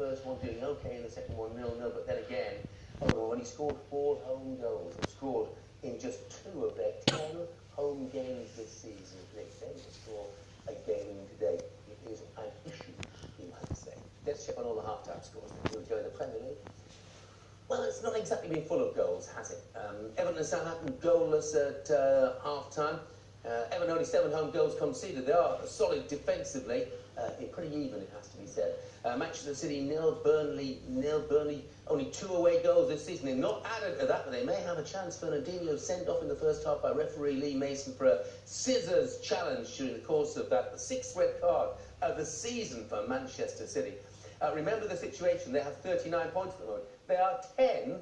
first one, doing okay in the second one, 0-0. But then again, Oldham only scored 4 home goals. They've scored in just 2 of their 10 home games this season. They failed to score a game today. It is an issue, you might say. Let's check on all the half-time scores that you enjoy the Premier League. Well, it's not exactly been full of goals, has it? Everton and Southampton goalless at half-time. Everton only 7 home goals conceded. They are solid defensively. Pretty even, it has to be said. Manchester City 0, Burnley 0. Burnley only 2 away goals this season. They're not added to that, but they may have a chance. Fernandinho sent off in the first half by referee Lee Mason for a scissors challenge during the course of that. The 6th red card of the season for Manchester City. Remember the situation. They have 39 points at the moment. They are 10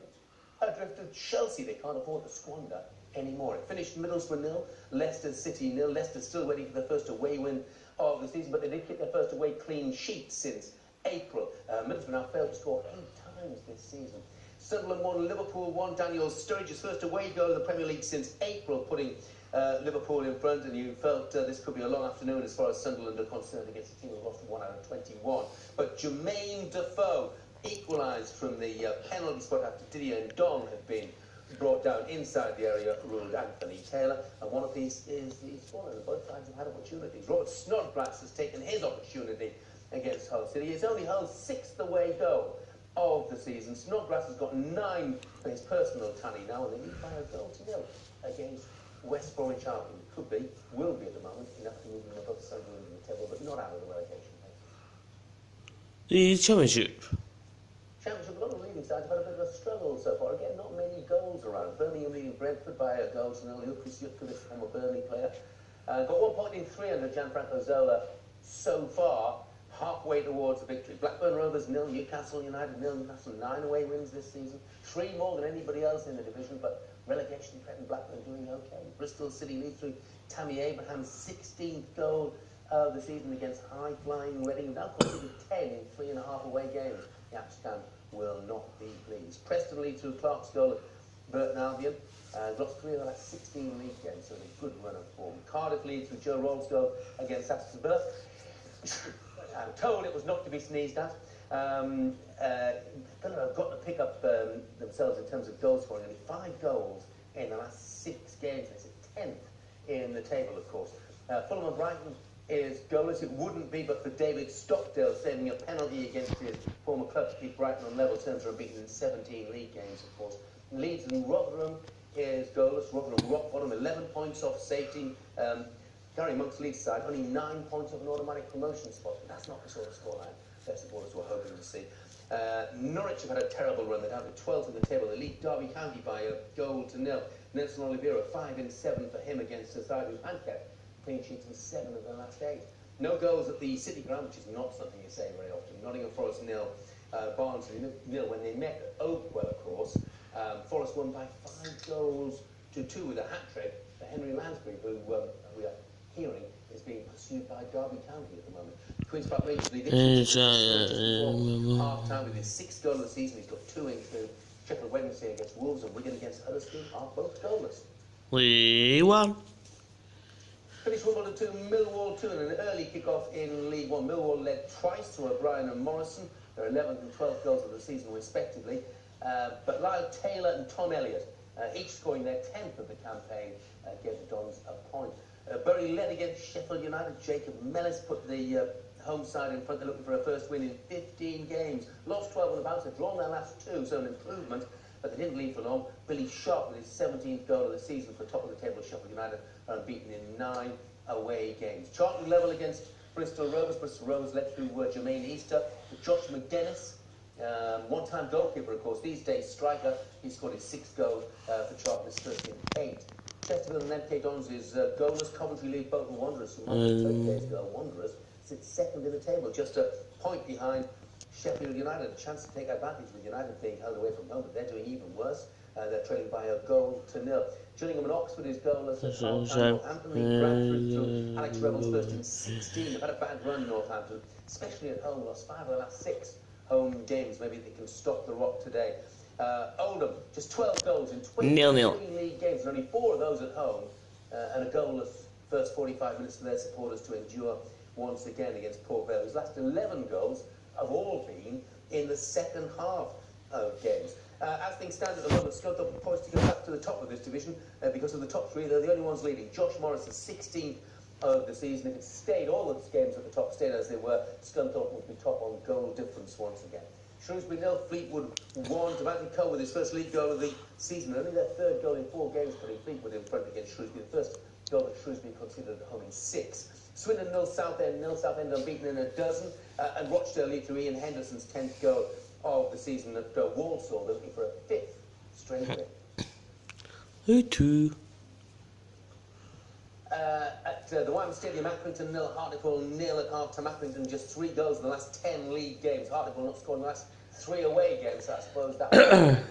adrift of Chelsea. They can't afford to squander anymore. It finished Middlesbrough 0, Leicester City 0. Leicester still waiting for their first away win of the season, but they did get their first away clean sheet since April. Middlesbrough now failed to score 8 times this season. Sunderland 1, Liverpool 1. Daniel Sturridge's first away goal in the Premier League since April, putting Liverpool in front, and you felt this could be a long afternoon as far as Sunderland are concerned against a team who lost 1 out of 21. But Jermaine Defoe equalised from the penalty spot after Didier and Dong had been brought down inside the area, ruled Anthony Taylor, and one of these is fallen. Both sides have had opportunities. Robert Snodgrass has taken his opportunity against Hull City. It's only Hull's 6th away goal of the season. Snodgrass has got 9 for his personal tally now, and they lead by a goal to 0 against West Bromwich Albion. Could be, will be at the moment, enough to move them above Sunderland in the table, but not out of the relegation phase. The Championship. Championship, a lot of leading sides have had a bit of a struggle so far. Again, not many goals around. Birmingham leading Brentford by a goal to 0. Chris Jutkiewicz, former Burnley player, got 1 point in 3 under Gianfranco Zola so far, halfway towards the victory. Blackburn Rovers 0, Newcastle United 0. Newcastle 9 away wins this season, 3 more than anybody else in the division, but relegation threatened Blackburn doing okay. Bristol City lead through Tammy Abraham's 16th goal of the season against high-flying Reading, now conceded 10 in 3.5 away games. The Apscam will not be pleased. Preston lead through Clark's goal at Burton Albion. Lost 3 of the last 16 league games, so a good run of form. Cardiff lead through Joe Roll's goal against Aston Villa. I'm told it was not to be sneezed at. Villa have got to pick up themselves in terms of goal scoring. Only 5 goals in the last 6 games. It's a 10th in the table, of course. Fulham and Brighton is goalless. It wouldn't be but for David Stockdale saving a penalty against his former club to keep Brighton on level terms, are unbeaten in 17 league games, of course. Leeds and Rotherham is goalless. Rotherham rock bottom, 11 points off safety. Gary Monk's Leeds side, only 9 points of an automatic promotion spot. That's not the sort of scoreline their supporters were hoping to see. Norwich have had a terrible run. They're down to 12th in the table. They lead Derby County by a goal to 0. Nelson Oliveira, 5 in 7 for him against a side who's had kept clean sheets in 7 of the last 8. No goals at the City Ground, which is not something you say very often. Nottingham Forest 0, Barnsley 0. When they met at Oakwell, of course, Forest won by 5 goals to 2 with a hat-trick for Henry Lansbury, who we are hearing is being pursued by Derby County at the moment. Queen's Park Rangers lead half-time with his 6th goal of the season. He's got 2 into Sheffield Wednesday against Wolves, and Wigan against Huddersfield are both goalless. League One. Finished Wimbledon 2, Millwall 2, and an early kick-off in League One. Millwall led twice to O'Brien and Morrison, their 11th and 12th goals of the season respectively. But Lyle Taylor and Tom Elliott, each scoring their 10th of the campaign, gave the Dons a point. Bury led against Sheffield United. Jacob Mellis put the home side in front. They're looking for a first win in 15 games. Lost 12 on the bounce. They've drawn their last 2, so an improvement, but they didn't leave for long. Billy Sharp with his 17th goal of the season for top of the table. Sheffield United are unbeaten in 9 away games. Charlton level against Bristol Rovers. Bristol Rovers led through Jermaine Easter. Josh McDennis, one-time goalkeeper, of course, these days striker. He scored his 6th goal for Charlton, his first in 8. Chesterfield and MK Dons is goalless. Coventry lead Bolton Wanderers, who might have 20 days ago. Wanderers sit 2nd in the table, just a point behind Sheffield United. A chance to take advantage with United being held away from home, but they're doing even worse. They're trailing by a goal to 0. Gillingham and Oxford is goalless. Northampton lead Bradford through Alex Rebels first in 16. They've had a bad run, Northampton, especially at home. Lost 5 of the last 6 home games. Maybe they can stop the rot today. Oldham, just 12 goals in 23 league games, and only 4 of those at home, and a goalless first 45 minutes for their supporters to endure once again against Port Vale, whose last 11 goals have all been in the second half of games. As things stand at the moment, Scunthorpe are poised to go back to the top of this division because of the top three. They're the only ones leading. Josh Morris is 16th of the season. If it stayed, all of its games at the top stayed as they were, Scunthorpe would be top on goal difference once again. Shrewsbury 0, Fleetwood 1. Devante Cole with his first league goal of the season. Only their third goal in 4 games, putting Fleetwood in front against Shrewsbury. The first goal that Shrewsbury conceded at home in 6. Swindon 0, Southend 0. Southend unbeaten in a dozen. And Rochdale lead to Ian Henderson's 10th goal of the season at Walsall. They're looking for a 5th straight win. Who too? At the Wyman Stadium, Accrington 0, Hartlepool 0 at half-time. Accrington just 3 goals in the last 10 league games. Hartlepool not scored in the last 3 away games, so I suppose that's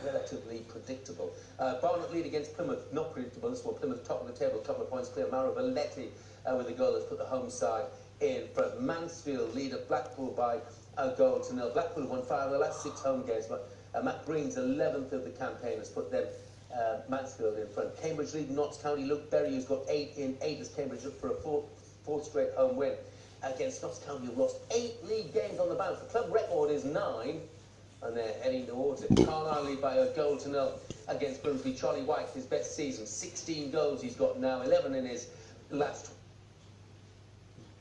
relatively predictable. Barnet lead against Plymouth, not predictable. This one, Plymouth top of the table, couple of points clear. Mara Valletti with a goal that's put the home side in front. Mansfield lead at Blackpool by a goal to 0. Blackpool have won 5 of the last 6 home games, but Matt Green's 11th of the campaign has put them Mansfield in front. Cambridge lead Notts County. Luke Berry, who's got 8 in 8 as Cambridge up for a 4th straight home win against Notts County, who've lost 8 league games on the bounce. The club record is 9, and they're heading towards it. Carlisle lead by a goal to 0 against Grimsby. Charlie White, his best season, 16 goals he's got now, 11 in his last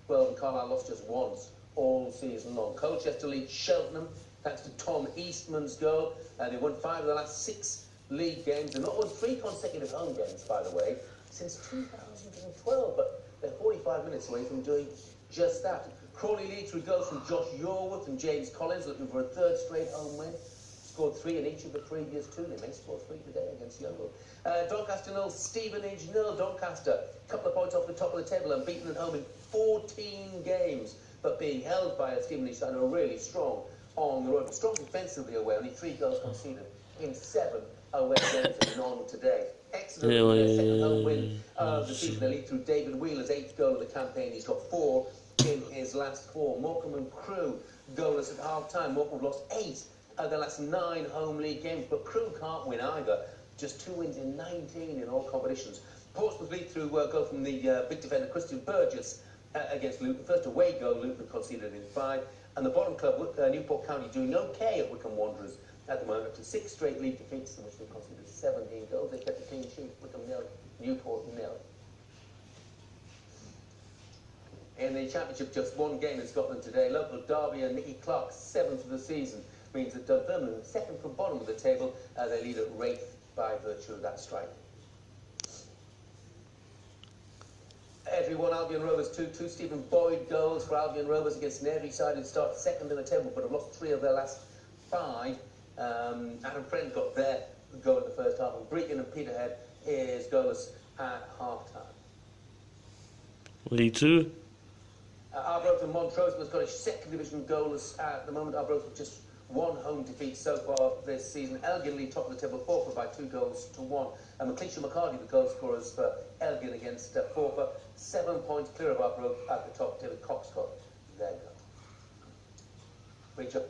12, and Carlisle lost just once all season long. Colchester lead Cheltenham, thanks to Tom Eastman's goal. They won 5 of the last 6 league games. They've not won 3 consecutive home games, by the way, since 2012, but they're 45 minutes away from doing just that. Crawley lead through goals from Josh Yorworth and James Collins, looking for a 3rd straight home win. Scored 3 in each of the previous 2. They may score 3 today against Yeovil. Doncaster 0, Stevenage 0. Doncaster, a couple of points off the top of the table and beaten at home in 14 games, but being held by a Stevenage side who are really strong on the road. Strong defensively away, only 3 goals conceded in 7 away games and none today. Exeter, their second home win of the season. They lead through David Wheeler's 8th goal of the campaign. He's got 4 in his last 4. Morecambe and Crewe goalless at half-time. Morecambe have lost 8 of their last 9 home league games, but Crewe can't win either. Just 2 wins in 19 in all competitions. Portsmouth lead through goal from the big defender Christian Burgess against Luton. First away goal Luton conceded in 5. And the bottom club, Newport County, doing okay at Wycombe Wanderers at the moment, up to 6 straight league defeats, in which they've conceded 17 goals. They've kept a clean sheet. Wycombe 0, Newport 0. In the Championship, just 1 game in Scotland today. Local Derby and Nicky Clark, 7th of the season, means that Dunfermline, 2nd from bottom of the table, they lead at Wraith by virtue of that strike. Every 1, Albion Rovers 2. 2 Stephen Boyd goals for Albion Rovers against Nevy side, who start 2nd in the table, but have lost 3 of their last 5. Adam Friend got their goal in the first half, and Brecon and Peterhead is goalless at half-time. League 2. Arbroath and Montrose was Scottish 2nd division goalless at the moment. Arbroath with just 1 home defeat so far this season. Elgin lead top of the table, Forfar by 2 goals to 1. And McLeish and McCarty, the goal scorers for Elgin against Forfar. 7 points clear of Arbroath at the top. David Cox got their goal. Great job.